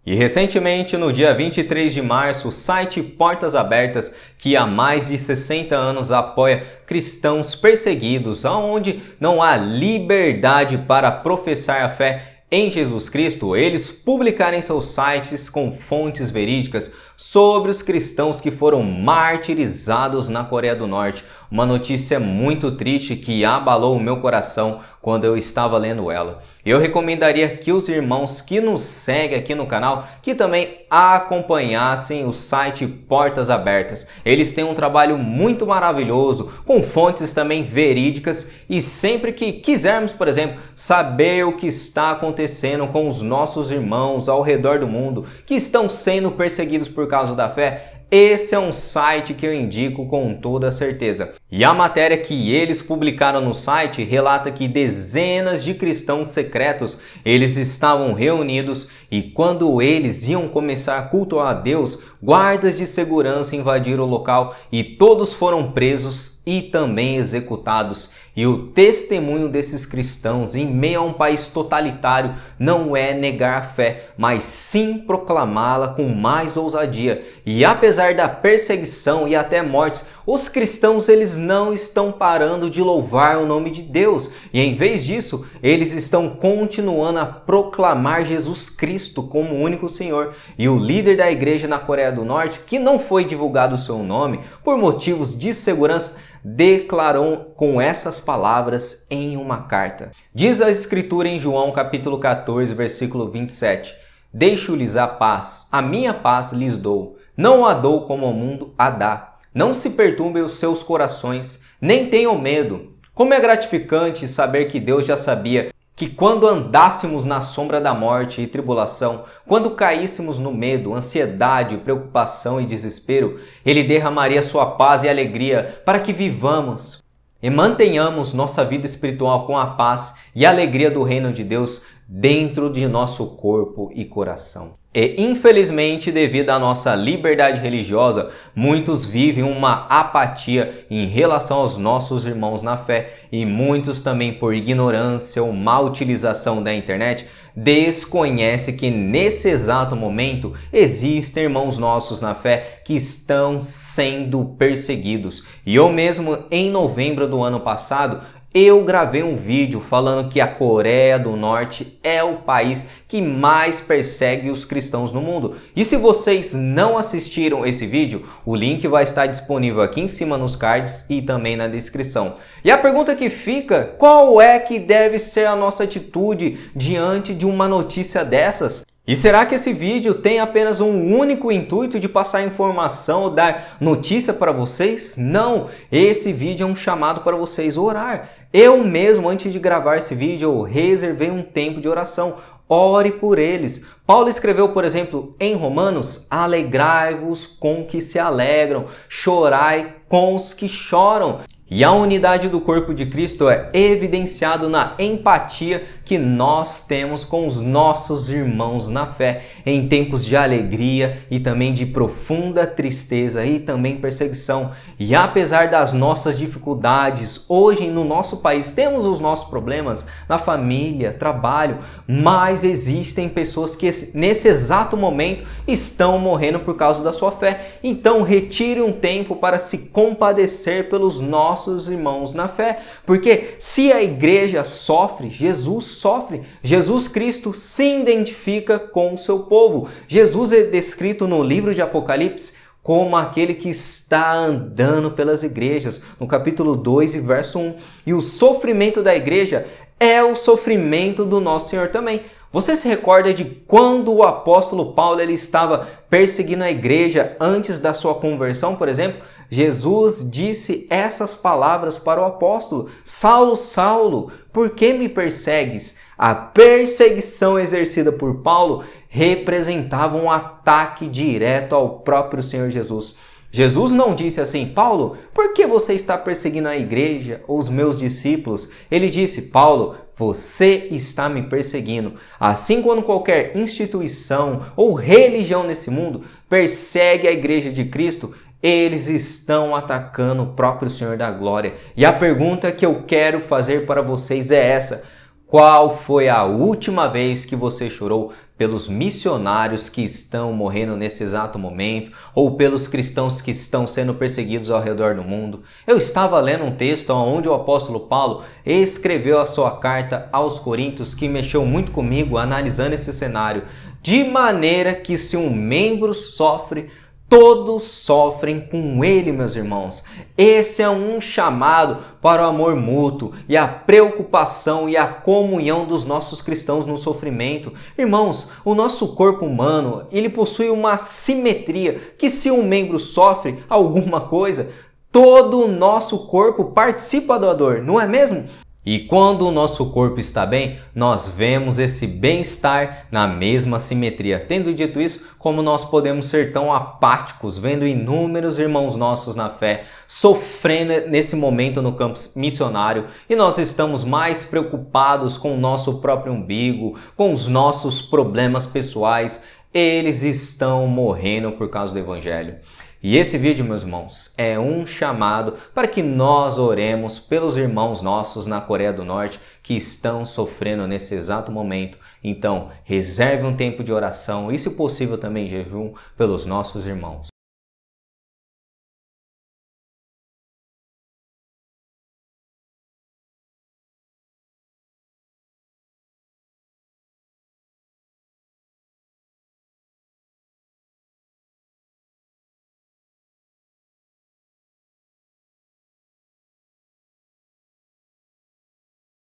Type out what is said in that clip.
E recentemente, no dia 23 de março, o site Portas Abertas, que há mais de 60 anos apoia cristãos perseguidos, onde não há liberdade para professar a fé em Jesus Cristo, eles publicaram em seus sites com fontes verídicas sobre os cristãos que foram martirizados na Coreia do Norte. Uma notícia muito triste que abalou o meu coração quando eu estava lendo ela. Eu recomendaria que os irmãos que nos seguem aqui no canal, que também acompanhassem o site Portas Abertas. Eles têm um trabalho muito maravilhoso, com fontes também verídicas, e sempre que quisermos, por exemplo, saber o que está acontecendo com os nossos irmãos ao redor do mundo, que estão sendo perseguidos por causa da fé, esse é um site que eu indico com toda certeza. E a matéria que eles publicaram no site relata que dezenas de cristãos secretos, eles estavam reunidos e quando eles iam começar a cultuar a Deus, guardas de segurança invadiram o local e todos foram presos e também executados. E o testemunho desses cristãos em meio a um país totalitário não é negar a fé, mas sim proclamá-la com mais ousadia. E apesar da perseguição e até mortes, os cristãos eles não estão parando de louvar o nome de Deus. E em vez disso, eles estão continuando a proclamar Jesus Cristo como o único Senhor. E o líder da igreja na Coreia do Norte, que não foi divulgado o seu nome por motivos de segurança, declarou com essas palavras em uma carta. Diz a Escritura em João capítulo 14, versículo 27. Deixo-lhes a paz, a minha paz lhes dou. Não a dou como o mundo a dá. Não se perturbem os seus corações, nem tenham medo. Como é gratificante saber que Deus já sabia que quando andássemos na sombra da morte e tribulação, quando caíssemos no medo, ansiedade, preocupação e desespero, Ele derramaria sua paz e alegria para que vivamos e mantenhamos nossa vida espiritual com a paz e a alegria do reino de Deus dentro de nosso corpo e coração. E infelizmente, devido à nossa liberdade religiosa, muitos vivem uma apatia em relação aos nossos irmãos na fé e muitos também por ignorância ou má utilização da internet desconhecem que nesse exato momento existem irmãos nossos na fé que estão sendo perseguidos. E eu mesmo, em novembro do ano passado, eu gravei um vídeo falando que a Coreia do Norte é o país que mais persegue os cristãos no mundo. E se vocês não assistiram esse vídeo, o link vai estar disponível aqui em cima nos cards e também na descrição. E a pergunta que fica, qual é que deve ser a nossa atitude diante de uma notícia dessas? E será que esse vídeo tem apenas um único intuito de passar informação ou dar notícia para vocês? Não! Esse vídeo é um chamado para vocês orar. Eu mesmo, antes de gravar esse vídeo, eu reservei um tempo de oração. Ore por eles. Paulo escreveu, por exemplo, em Romanos, alegrai-vos com que se alegram, chorai com os que choram. E a unidade do corpo de Cristo é evidenciado na empatia que nós temos com os nossos irmãos na fé, em tempos de alegria e também de profunda tristeza e também perseguição. E apesar das nossas dificuldades, hoje no nosso país temos os nossos problemas na família, trabalho, mas existem pessoas que nesse exato momento estão morrendo por causa da sua fé. Então retire um tempo para se compadecer pelos nossos irmãos na fé, porque se a igreja sofre, Jesus sofre. Jesus Cristo se identifica com o seu povo. Jesus é descrito no livro de Apocalipse como aquele que está andando pelas igrejas, no capítulo 2 e verso 1. E o sofrimento da igreja é o sofrimento do nosso Senhor também. Você se recorda de quando o apóstolo Paulo ele estava perseguindo a igreja antes da sua conversão, por exemplo? Jesus disse essas palavras para o apóstolo: Saulo, Saulo, por que me persegues? A perseguição exercida por Paulo representava um ataque direto ao próprio Senhor Jesus. Jesus não disse assim: Paulo, por que você está perseguindo a igreja ou os meus discípulos? Ele disse: Paulo, você está me perseguindo. Assim, quando qualquer instituição ou religião nesse mundo persegue a igreja de Cristo, eles estão atacando o próprio Senhor da Glória. E a pergunta que eu quero fazer para vocês é essa: Qual foi a última vez que você chorou pelos missionários que estão morrendo nesse exato momento ou pelos cristãos que estão sendo perseguidos ao redor do mundo? Eu estava lendo um texto onde o apóstolo Paulo escreveu a sua carta aos Coríntios que mexeu muito comigo analisando esse cenário, de maneira que se um membro sofre, todos sofrem com ele, meus irmãos. Esse é um chamado para o amor mútuo e a preocupação e a comunhão dos nossos cristãos no sofrimento. Irmãos, o nosso corpo humano, ele possui uma simetria que se um membro sofre alguma coisa, todo o nosso corpo participa da dor, não é mesmo? E quando o nosso corpo está bem, nós vemos esse bem-estar na mesma simetria. Tendo dito isso, como nós podemos ser tão apáticos, vendo inúmeros irmãos nossos na fé sofrendo nesse momento no campo missionário e nós estamos mais preocupados com o nosso próprio umbigo, com os nossos problemas pessoais, eles estão morrendo por causa do Evangelho. E esse vídeo, meus irmãos, é um chamado para que nós oremos pelos irmãos nossos na Coreia do Norte que estão sofrendo nesse exato momento. Então, reserve um tempo de oração e, se possível, também jejum pelos nossos irmãos.